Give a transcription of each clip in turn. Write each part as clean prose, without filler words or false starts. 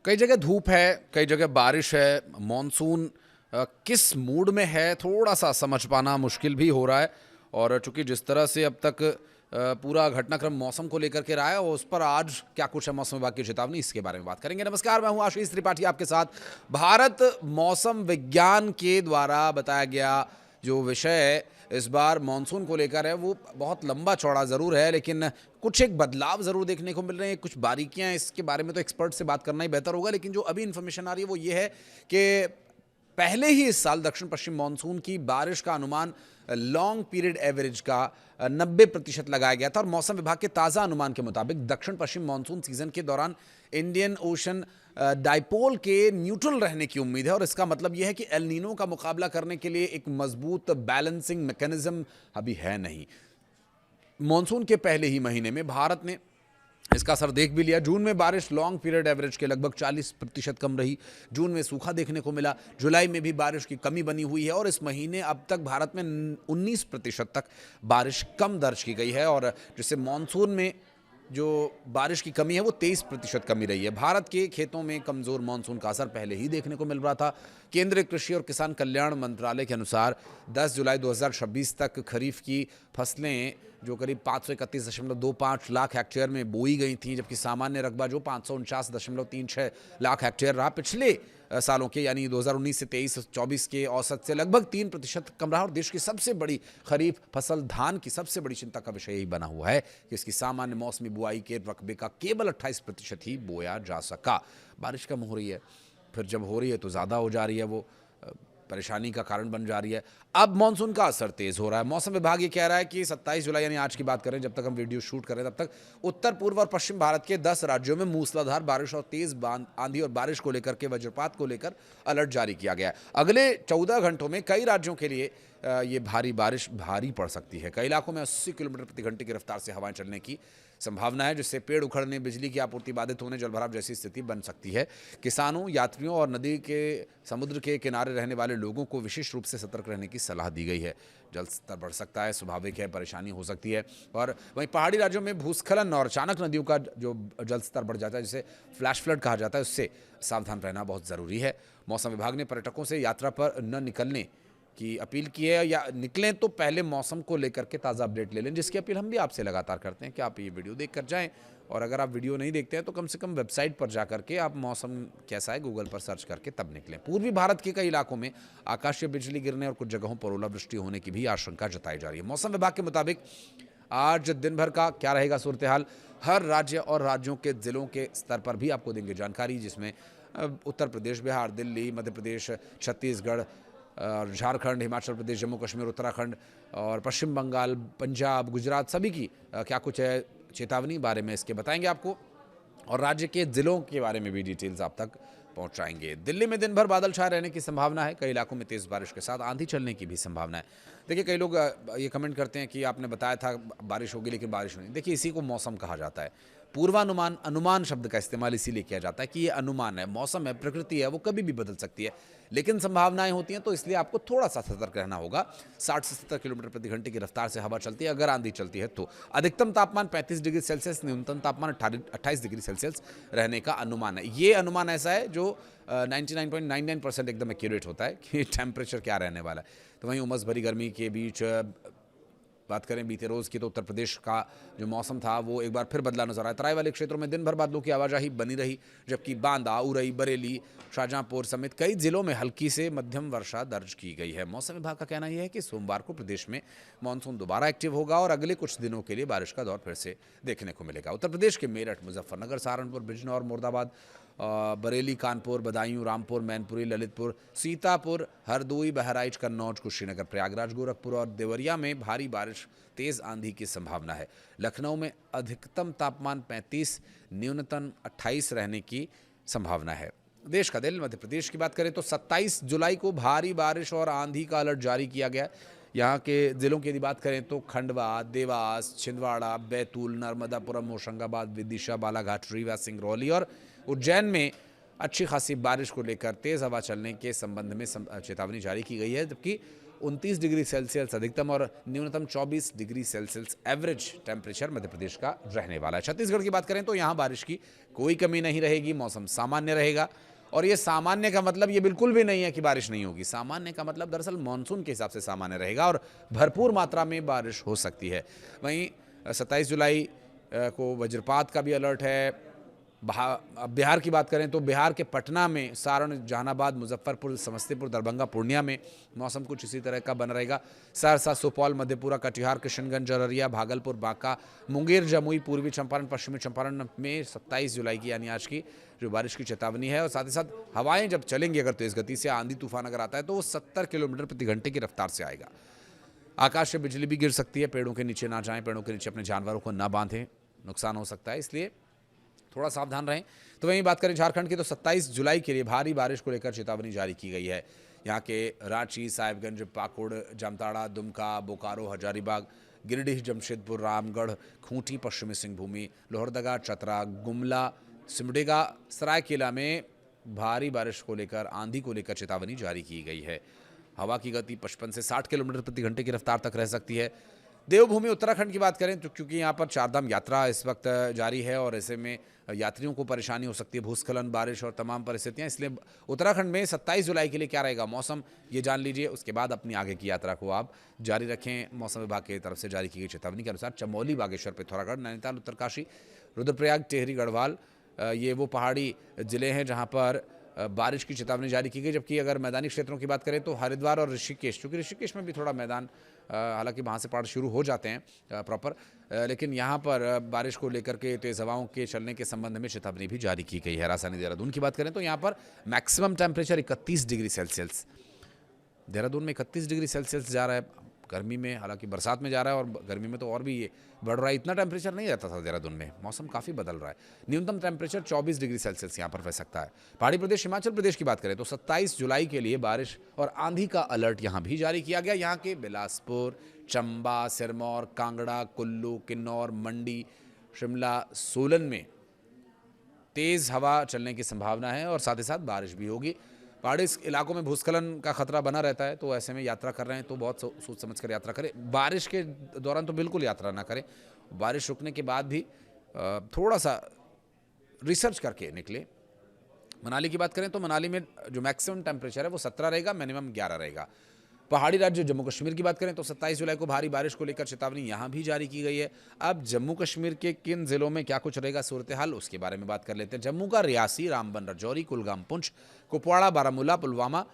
कई जगह धूप है, कई जगह बारिश है। मॉनसून किस मूड में है थोड़ा सा समझ पाना मुश्किल भी हो रहा है। और चूंकि जिस तरह से अब तक पूरा घटनाक्रम मौसम को लेकर के रहा है, उस पर आज क्या कुछ है मौसम विभाग की चेतावनी, इसके बारे में बात करेंगे। नमस्कार, मैं हूं आशीष त्रिपाठी आपके साथ। भारत मौसम विज्ञान के द्वारा बताया गया जो विषय इस बार मानसून को लेकर है वो बहुत लंबा चौड़ा ज़रूर है, लेकिन कुछ एक बदलाव ज़रूर देखने को मिल रहे हैं। कुछ बारीकियां इसके बारे में तो एक्सपर्ट से बात करना ही बेहतर होगा, लेकिन जो अभी इन्फॉर्मेशन आ रही है वो ये है कि पहले ही इस साल दक्षिण पश्चिम मानसून की बारिश का अनुमान लॉन्ग पीरियड एवरेज का 90% लगाया गया था। और मौसम विभाग के ताज़ा अनुमान के मुताबिक दक्षिण पश्चिम मानसून सीजन के दौरान इंडियन ओशन डाइपोल के न्यूट्रल रहने की उम्मीद है। और इसका मतलब यह है कि एल नीनो का मुकाबला करने के लिए एक मजबूत बैलेंसिंग मैकेनिज्म अभी है नहीं। मॉनसून के पहले ही महीने में भारत ने इसका असर देख भी लिया। जून में बारिश लॉन्ग पीरियड एवरेज के लगभग 40% कम रही। जून में सूखा देखने को मिला। जुलाई में भी बारिश की कमी बनी हुई है और इस महीने अब तक भारत में 19% तक बारिश कम दर्ज की गई है। और जिससे मॉनसून में जो बारिश की कमी है वो 23% कमी रही है। भारत के खेतों में कमज़ोर मानसून का असर पहले ही देखने को मिल रहा था। केंद्रीय कृषि और किसान कल्याण मंत्रालय के अनुसार 10 जुलाई 2026 तक खरीफ की फसलें जो करीब 531.25 लाख हेक्टेयर में बोई गई थीं, जबकि सामान्य रकबा जो 549.36 लाख हेक्टेयर रहा, पिछले सालों के यानी 2019 से 23-24 के औसत से लगभग 3% कम रहा। और देश की सबसे बड़ी खरीफ फसल धान की सबसे बड़ी चिंता का विषय यही बना हुआ है कि इसकी सामान्य मौसमी बुआई के रकबे का केवल 28% ही बोया जा सका। बारिश कम हो रही है, फिर जब हो रही है तो ज़्यादा हो जा रही है, वो परेशानी का कारण बन जा रही है। अब मानसून का असर तेज हो रहा है। मौसम विभाग ये कह रहा है कि 27 जुलाई यानी आज की बात करें, जब तक हम वीडियो शूट करें तब तक उत्तर पूर्व और पश्चिम भारत के 10 राज्यों में मूसलाधार बारिश और तेज आंधी और बारिश को लेकर के वज्रपात को लेकर अलर्ट जारी किया गया है। अगले 14 घंटों में कई राज्यों के लिए ये भारी बारिश भारी पड़ सकती है। कई इलाकों में 80 किलोमीटर प्रति घंटे की रफ्तार से हवाएं चलने की संभावना है, जिससे पेड़ उखड़ने, बिजली की आपूर्ति बाधित होने, जलभराव जैसी स्थिति बन सकती है। किसानों, यात्रियों और नदी के समुद्र के किनारे रहने वाले लोगों को विशेष रूप से सतर्क रहने की सलाह दी गई है। जल स्तर बढ़ सकता है, स्वाभाविक है, परेशानी हो सकती है। और वहीं पहाड़ी राज्यों में भूस्खलन और अचानक नदियों का जो जल स्तर बढ़ जाता है, जिसे फ्लैश फ्लड कहा जाता है, उससे सावधान रहना बहुत ज़रूरी है। मौसम विभाग ने पर्यटकों से यात्रा पर न निकलने की अपील की है, या निकलें तो पहले मौसम को लेकर के ताज़ा अपडेट ले लें, जिसकी अपील हम भी आपसे लगातार करते हैं कि आप ये वीडियो देख कर जाएं। और अगर आप वीडियो नहीं देखते हैं तो कम से कम वेबसाइट पर जा करके आप मौसम कैसा है गूगल पर सर्च करके तब निकलें। पूर्वी भारत के कई इलाकों में आकाशीय बिजली गिरने और कुछ जगहों पर ओलावृष्टि होने की भी आशंका जताई जा रही है। मौसम विभाग के मुताबिक आज दिन भर का क्या रहेगा सूरत हाल, हर राज्य और राज्यों के ज़िलों के स्तर पर भी आपको देंगे जानकारी, जिसमें उत्तर प्रदेश, बिहार, दिल्ली, मध्य प्रदेश, छत्तीसगढ़, झारखंड, हिमाचल प्रदेश, जम्मू कश्मीर, उत्तराखंड और पश्चिम बंगाल, पंजाब, गुजरात, सभी की क्या कुछ है चेतावनी बारे में इसके बताएंगे आपको। और राज्य के ज़िलों के बारे में भी डिटेल्स आप तक पहुंचाएंगे। दिल्ली में दिन भर बादल छाए रहने की संभावना है। कई इलाकों में तेज़ बारिश के साथ आंधी चलने की भी संभावना है। देखिए, कई लोग ये कमेंट करते हैं कि आपने बताया था बारिश होगी लेकिन बारिश नहीं। देखिए, इसी को मौसम कहा जाता है। पूर्वानुमान, अनुमान शब्द का इस्तेमाल इसीलिए किया जाता है कि ये अनुमान है, मौसम है, प्रकृति है, वो कभी भी बदल सकती है, लेकिन संभावनाएं होती हैं, तो इसलिए आपको थोड़ा सा सतर्क रहना होगा। 60 से 70 किलोमीटर प्रति घंटे की रफ्तार से हवा चलती है अगर आंधी चलती है तो। अधिकतम तापमान 35 डिग्री सेल्सियस, न्यूनतम तापमान 28 डिग्री सेल्सियस रहने का अनुमान है। ये अनुमान ऐसा है जो 99.99% एकदम एक्यूरेट होता है कि टेम्परेचर क्या रहने वाला है। तो वहीं उमस भरी गर्मी के बीच बात करें बीते रोज़ की, तो उत्तर प्रदेश का जो मौसम था वो एक बार फिर बदला नजर आया। तराई वाले क्षेत्रों में दिन भर बादलों की आवाजाही बनी रही, जबकि बांदा, उरई, बरेली, शाहजहांपुर समेत कई जिलों में हल्की से मध्यम वर्षा दर्ज की गई है। मौसम विभाग का कहना यह है कि सोमवार को प्रदेश में मानसून दोबारा एक्टिव होगा और अगले कुछ दिनों के लिए बारिश का दौर फिर से देखने को मिलेगा। उत्तर प्रदेश के मेरठ, मुजफ्फरनगर, सहारनपुर, बिजनौर, मुर्दाबाद, बरेली, कानपुर, बदायूं, रामपुर, मैनपुरी, ललितपुर, सीतापुर, हरदोई, बहराइच, कन्नौज, कुशीनगर, प्रयागराज, गोरखपुर और देवरिया में भारी बारिश, तेज आंधी की संभावना है। लखनऊ में अधिकतम तापमान 35, न्यूनतम 28 रहने की संभावना है। देश का दिल मध्य प्रदेश की बात करें तो 27 जुलाई को भारी बारिश और आंधी का अलर्ट जारी किया गया। यहाँ के ज़िलों की यदि बात करें तो खंडवा, देवास, छिंदवाड़ा, बैतूल, नर्मदापुरम, होशंगाबाद, विदिशा, बालाघाट, रीवा, सिंगरौली और उज्जैन में अच्छी खासी बारिश को लेकर तेज़ हवा चलने के संबंध में चेतावनी जारी की गई है। जबकि 29 डिग्री सेल्सियस अधिकतम और न्यूनतम 24 degree Celsius average temperature Madhya Pradesh का रहने वाला है। छत्तीसगढ़ की बात करें तो यहाँ बारिश की कोई कमी नहीं रहेगी, मौसम सामान्य रहेगा। और ये सामान्य का मतलब ये बिल्कुल भी नहीं है कि बारिश नहीं होगी। सामान्य का मतलब दरअसल मानसून के हिसाब से सामान्य रहेगा और भरपूर मात्रा में बारिश हो सकती है। वहीं 27 जुलाई को वज्रपात का भी अलर्ट है। बिहार की बात करें तो बिहार के पटना में, सारण, जहानाबाद, मुजफ्फरपुर, समस्तीपुर, दरभंगा, पूर्णिया में मौसम कुछ इसी तरह का बना रहेगा। सहरसा, सुपौल, मधेपुरा, कटिहार, किशनगंज, अररिया, भागलपुर, बांका, मुंगेर, जमुई, पूर्वी चंपारण, पश्चिमी चंपारण में 27 जुलाई की यानी आज की जो बारिश की चेतावनी है। और साथ ही साथ हवाएं जब चलेंगी अगर तेज गति से, आंधी तूफान अगर आता है तो वो 70 किलोमीटर प्रति घंटे की रफ्तार से आएगा। आकाश से बिजली भी गिर सकती है। पेड़ों के नीचे ना जाएं, पेड़ों के नीचे अपने जानवरों को ना बांधें, नुकसान हो सकता है, इसलिए थोड़ा सावधान रहें। तो वहीं बात करें झारखंड की तो 27 जुलाई के लिए भारी बारिश को लेकर चेतावनी जारी की गई है। यहाँ के रांची, साहिबगंज, पाकुड़, जामताड़ा, दुमका, बोकारो, हजारीबाग, गिरिडीह, जमशेदपुर, रामगढ़, खूंटी, पश्चिमी सिंहभूमि, लोहरदगा, चतरा, गुमला, सिमडेगा, सरायकेला में भारी बारिश को लेकर, आंधी को लेकर चेतावनी जारी की गई है। हवा की गति 55 से 60 किलोमीटर प्रति घंटे की रफ्तार तक रह सकती है। देवभूमि उत्तराखंड की बात करें तो क्योंकि यहाँ पर चारधाम यात्रा इस वक्त जारी है और ऐसे में यात्रियों को परेशानी हो सकती है, भूस्खलन, बारिश और तमाम परिस्थितियाँ, इसलिए उत्तराखंड में 27 जुलाई के लिए क्या रहेगा मौसम ये जान लीजिए। उसके बाद अपनी आगे की यात्रा को आप जारी रखें। मौसम विभाग की तरफ से जारी की गई चेतावनी के अनुसार चमोली, बागेश्वर, पिथौरागढ़, नैनीताल, उत्तरकाशी, रुद्रप्रयाग, टेहरी, गढ़वाल ये वो पहाड़ी जिले हैं जहाँ पर बारिश की चेतावनी जारी की गई। जबकि अगर मैदानी क्षेत्रों की बात करें तो हरिद्वार और ऋषिकेश, क्योंकि ऋषिकेश में भी थोड़ा मैदान, हालांकि वहाँ से पहाड़ शुरू हो जाते हैं प्रॉपर, लेकिन यहाँ पर बारिश को लेकर के तेज़ हवाओं के चलने के संबंध में चेतावनी भी जारी की गई है। राजधानी देहरादून की बात करें तो यहाँ पर maximum temperature 31 degree Celsius, Dehradun में 31 डिग्री सेल्सियस जा रहा है गर्मी में। हालांकि बरसात में जा रहा है और गर्मी में तो और भी ये बढ़ रहा है। इतना टेम्परेचर नहीं रहता था देहरादून में, मौसम काफ़ी बदल रहा है। न्यूनतम टेम्परेचर 24 डिग्री सेल्सियस यहाँ पर रह सकता है। पहाड़ी प्रदेश हिमाचल प्रदेश की बात करें तो 27 जुलाई के लिए बारिश और आंधी का अलर्ट यहाँ भी जारी किया गया। यहाँ के बिलासपुर, चंबा, सिरमौर, कांगड़ा, कुल्लू, किन्नौर, मंडी, शिमला, सोलन में तेज़ हवा चलने की संभावना है और साथ ही साथ बारिश भी होगी। पहाड़ी इलाकों में भूस्खलन का खतरा बना रहता है, तो ऐसे में यात्रा कर रहे हैं तो बहुत सोच समझ कर यात्रा करें। बारिश के दौरान तो बिल्कुल यात्रा ना करें। बारिश रुकने के बाद भी थोड़ा सा रिसर्च करके निकले। मनाली की बात करें तो मनाली में जो मैक्सिमम टेम्परेचर है वो 17 रहेगा, मिनिमम 11 रहेगा। पहाड़ी राज्य जम्मू कश्मीर की बात करें तो 27 जुलाई को भारी बारिश को लेकर चेतावनी यहाँ भी जारी की गई है। अब जम्मू कश्मीर के किन जिलों में क्या कुछ रहेगा सूरत हाल, उसके बारे में बात कर लेते हैं। जम्मू का रियासी, रामबन, राजौरी, कुलगाम, पुंछ, कुपवाड़ा, बारामूला, पुलवामा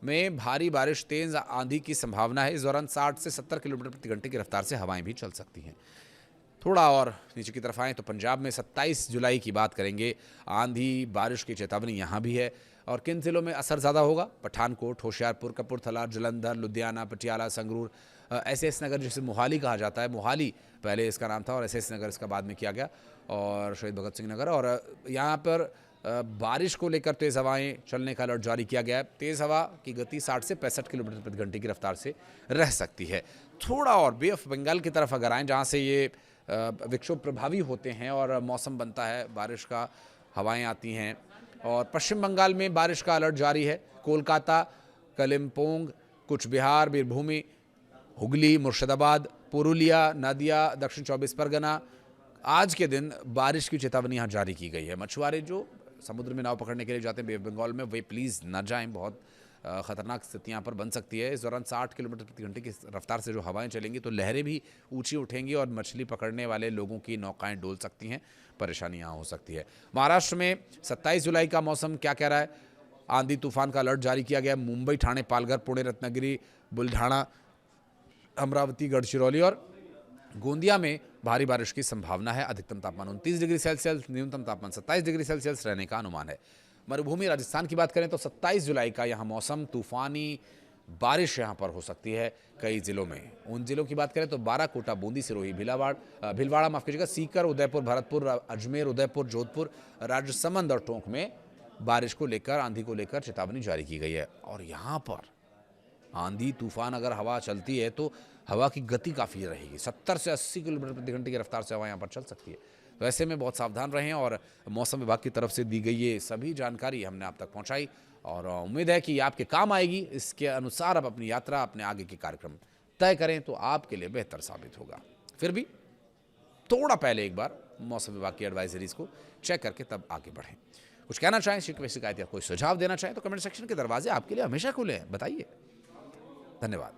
में भारी बारिश, तेज आंधी की संभावना है। इस दौरान 60 से 70 किलोमीटर प्रति घंटे की रफ्तार से हवाएं भी चल सकती हैं। थोड़ा और नीचे की तरफ आएँ तो पंजाब में 27 जुलाई की बात करेंगे। आंधी बारिश की चेतावनी यहाँ भी है। और किन जिलों में असर ज़्यादा होगा? पठानकोट, होशियारपुर, कपूरथला, जलंधर, लुधियाना, पटियाला, संगरूर, एसएस नगर जिसे मोहाली कहा जाता है, मोहाली पहले इसका नाम था और एसएस नगर इसका बाद में किया गया, और शहीद भगत सिंह नगर। और यहाँ पर बारिश को लेकर तेज़ हवाएं चलने का अलर्ट जारी किया गया है। तेज़ हवा की गति 60 से 65 किलोमीटर प्रति घंटे की रफ्तार से रह सकती है। थोड़ा और बे ऑफ बंगाल की तरफ अगर आएँ, जहाँ से ये विक्षोभ प्रभावी होते हैं और मौसम बनता है, बारिश का हवाएं आती हैं, और पश्चिम बंगाल में बारिश का अलर्ट जारी है। कोलकाता, कलिम्पोंग, कुछ बिहार, बीरभूमि, हुगली, मुर्शिदाबाद, पुरुलिया, नदिया, दक्षिण 24 परगना, आज के दिन बारिश की चेतावनी यहाँ जारी की गई है। मछुआरे जो समुद्र में नाव पकड़ने के लिए जाते हैं बे ऑफ बंगाल में, वे प्लीज़ न जाएं, बहुत खतरनाक स्थिति यहाँ पर बन सकती है। इस दौरान 60 किलोमीटर प्रति घंटे की रफ्तार से जो हवाएं चलेंगी तो लहरें भी ऊंची उठेंगी और मछली पकड़ने वाले लोगों की नौकाएं डोल सकती हैं, परेशानी यहाँ हो सकती है। महाराष्ट्र में 27 जुलाई का मौसम क्या कह रहा है? आंधी तूफान का अलर्ट जारी किया गया है। मुंबई, ठाणे, पालघर, पुणे, रत्नागिरी, बुल्ढाना, अमरावती, गढ़चिरौली और गोंदिया में भारी बारिश की संभावना है। अधिकतम तापमान 29 डिग्री सेल्सियस, न्यूनतम तापमान 27 डिग्री सेल्सियस रहने का अनुमान है। मरुभूमि राजस्थान की बात करें तो 27 जुलाई का यहाँ मौसम, तूफानी बारिश यहाँ पर हो सकती है कई जिलों में। उन जिलों की बात करें तो बाराकोटा, बूंदी, सिरोही, भीलवाड़ा माफ कीजिएगा, सीकर, उदयपुर, भरतपुर, अजमेर, उदयपुर, जोधपुर, राजसमंद और टोंक में बारिश को लेकर, आंधी को लेकर चेतावनी जारी की गई है। और यहाँ पर आंधी तूफान अगर हवा चलती है तो हवा की गति काफ़ी रहेगी, 70 से 80 किलोमीटर प्रति घंटे की रफ्तार से हवा यहाँ पर चल सकती है। तो ऐसे में बहुत सावधान रहें और मौसम विभाग की तरफ से दी गई ये सभी जानकारी हमने आप तक पहुंचाई और उम्मीद है कि ये आपके काम आएगी। इसके अनुसार आप अपनी यात्रा, अपने आगे के कार्यक्रम तय करें तो आपके लिए बेहतर साबित होगा। फिर भी थोड़ा पहले एक बार मौसम विभाग की एडवाइजरीज को चेक करके तब आगे बढ़ें। कुछ कहना चाहें, शिकायत या कोई सुझाव देना चाहें तो कमेंट सेक्शन के दरवाजे आपके लिए हमेशा खुले हैं, बताइए। धन्यवाद।